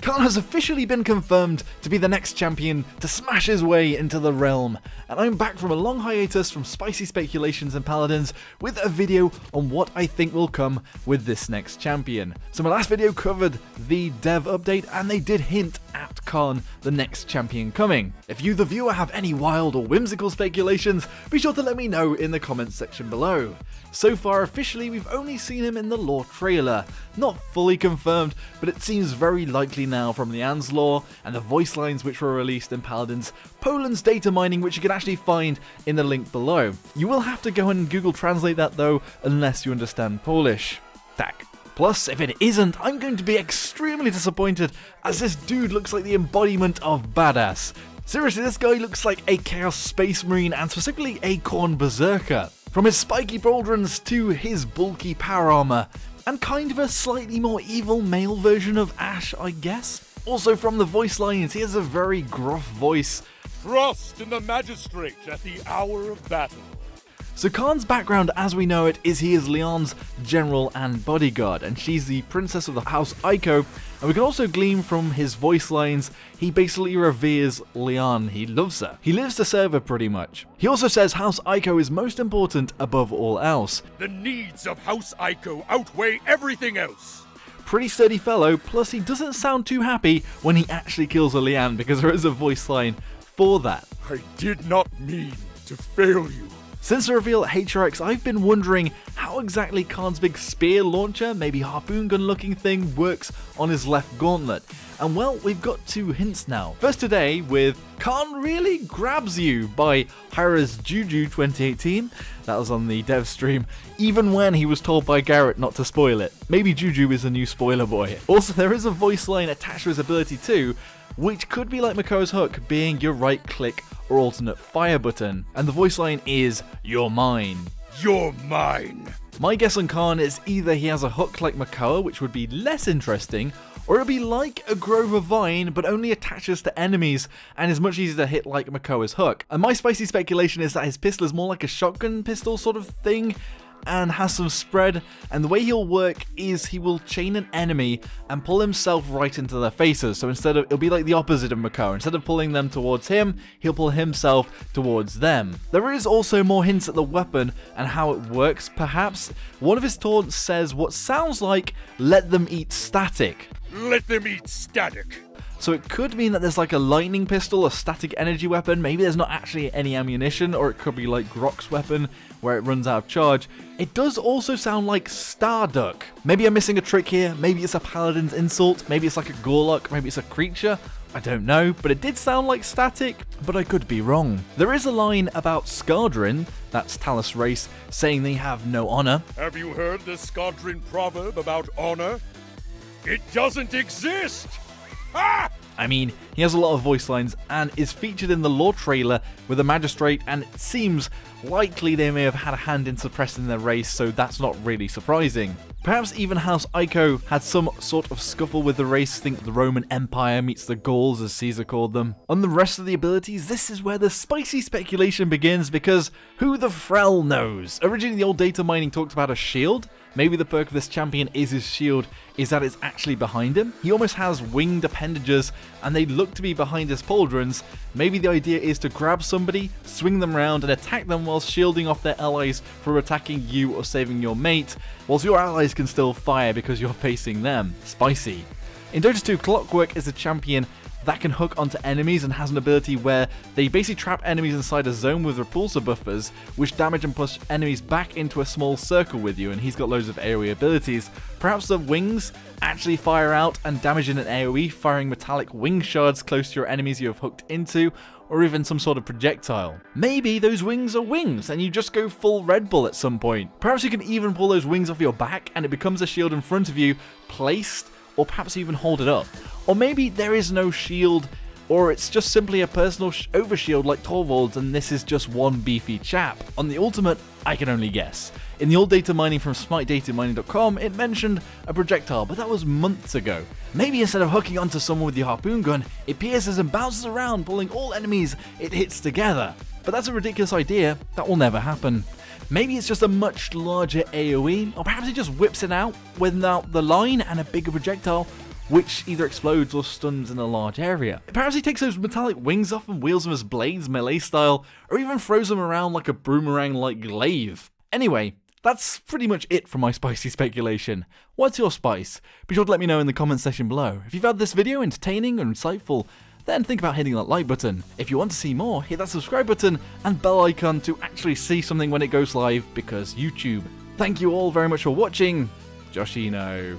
Khan has officially been confirmed to be the next champion to smash his way into the realm, and I'm back from a long hiatus from spicy speculations and Paladins with a video on what I think will come with this next champion. So my last video covered the dev update, and they did hint at Khan, the next champion coming. If you, the viewer, have any wild or whimsical speculations, be sure to let me know in the comments section below. So far, officially, we've only seen him in the lore trailer. Not fully confirmed, but it seems very likely now from Leanne's lore and the voice lines which were released in Paladins, Poland's data mining, which you can actually find in the link below. You will have to go and Google Translate that though, unless you understand Polish. Tak. Plus, if it isn't, I'm going to be extremely disappointed, as this dude looks like the embodiment of badass. Seriously, this guy looks like a Chaos Space Marine, and specifically a Khorne Berserker. From his spiky pauldrons to his bulky power armor, and kind of a slightly more evil male version of Ash, I guess. Also from the voice lines, he has a very gruff voice. Thrust in the magistrate at the hour of battle. So Khan's background, as we know it, is he is Leon's general and bodyguard, and she's the princess of the House Aiko, and we can also glean from his voice lines, he basically reveres Leanne, he loves her. He lives to serve her pretty much. He also says House Aiko is most important above all else. The needs of House Aiko outweigh everything else. Pretty sturdy fellow, plus he doesn't sound too happy when he actually kills a Leanne, because there is a voice line for that. I did not mean to fail you. Since the reveal at HRX, I've been wondering how exactly Khan's big spear launcher, maybe harpoon gun looking thing, works on his left gauntlet. And well, we've got two hints now. First today with Khan really grabs you by hi-rez Juju 2018. That was on the dev stream, even when he was told by Garrett not to spoil it. Maybe Juju is the new spoiler boy. Also, there is a voice line attached to his ability too, which could be like Makoa's hook, being your right click or alternate fire button, and the voice line is, "You're mine." You're mine. My guess on Khan is either he has a hook like Makoa, which would be less interesting, or it'll be like a Grover Vine, but only attaches to enemies, and is much easier to hit like Makoa's hook. And my spicy speculation is that his pistol is more like a shotgun pistol sort of thing, and has some spread, and the way he'll work is he will chain an enemy and pull himself right into their faces. So it'll be like the opposite of Makoa. Instead of pulling them towards him, he'll pull himself towards them. There is also more hints at the weapon and how it works, perhaps. One of his taunts says what sounds like, "Let them eat static." Let them eat static. So it could mean that there's like a lightning pistol, a static energy weapon, maybe there's not actually any ammunition, or it could be like Grok's weapon, where it runs out of charge. It does also sound like Starduck. Maybe I'm missing a trick here, maybe it's a Paladin's insult, maybe it's like a Gorlock, maybe it's a creature, I don't know, but it did sound like static, but I could be wrong. There is a line about Skadrin, that's Talos race, saying they have no honor. Have you heard the Skadrin proverb about honor? It doesn't exist! Ah! I mean, he has a lot of voice lines and is featured in the lore trailer with a magistrate, and it seems likely they may have had a hand in suppressing their race, so that's not really surprising. Perhaps even House Aiko had some sort of scuffle with the race, think the Roman Empire meets the Gauls as Caesar called them. On the rest of the abilities, this is where the spicy speculation begins, because who the Frel knows? Originally the old data mining talked about a shield. Maybe the perk of this champion is his shield, is that it's actually behind him. He almost has winged appendages, and they look to be behind his pauldrons. Maybe the idea is to grab somebody, swing them around, and attack them while shielding off their allies from attacking you or saving your mate, whilst your allies can still fire because you're facing them. Spicy. In Dota 2, Clockwork is a champion that can hook onto enemies and has an ability where they basically trap enemies inside a zone with repulsor buffers, which damage and push enemies back into a small circle with you, and he's got loads of AoE abilities. Perhaps the wings actually fire out and damage in an AoE, firing metallic wing shards close to your enemies you have hooked into, or even some sort of projectile. Maybe those wings are wings and you just go full Red Bull at some point. Perhaps you can even pull those wings off your back and it becomes a shield in front of you, placed, or perhaps even hold it up. Or maybe there is no shield, or it's just simply a personal overshield like Torvald's, and this is just one beefy chap. On the ultimate, I can only guess. In the old data mining from smitedatamining.com, it mentioned a projectile, but that was months ago. Maybe instead of hooking onto someone with your harpoon gun, it pierces and bounces around, pulling all enemies it hits together. But that's a ridiculous idea, that will never happen. Maybe it's just a much larger AoE, or perhaps it just whips it out without the line and a bigger projectile, which either explodes or stuns in a large area. Perhaps he takes those metallic wings off and wields them as blades melee style, or even throws them around like a boomerang-like glaive. Anyway, that's pretty much it for my spicy speculation. What's your spice? Be sure to let me know in the comment section below. If you found this video entertaining and insightful, then think about hitting that like button. If you want to see more, hit that subscribe button and bell icon to actually see something when it goes live, because YouTube. Thank you all very much for watching. Joshino.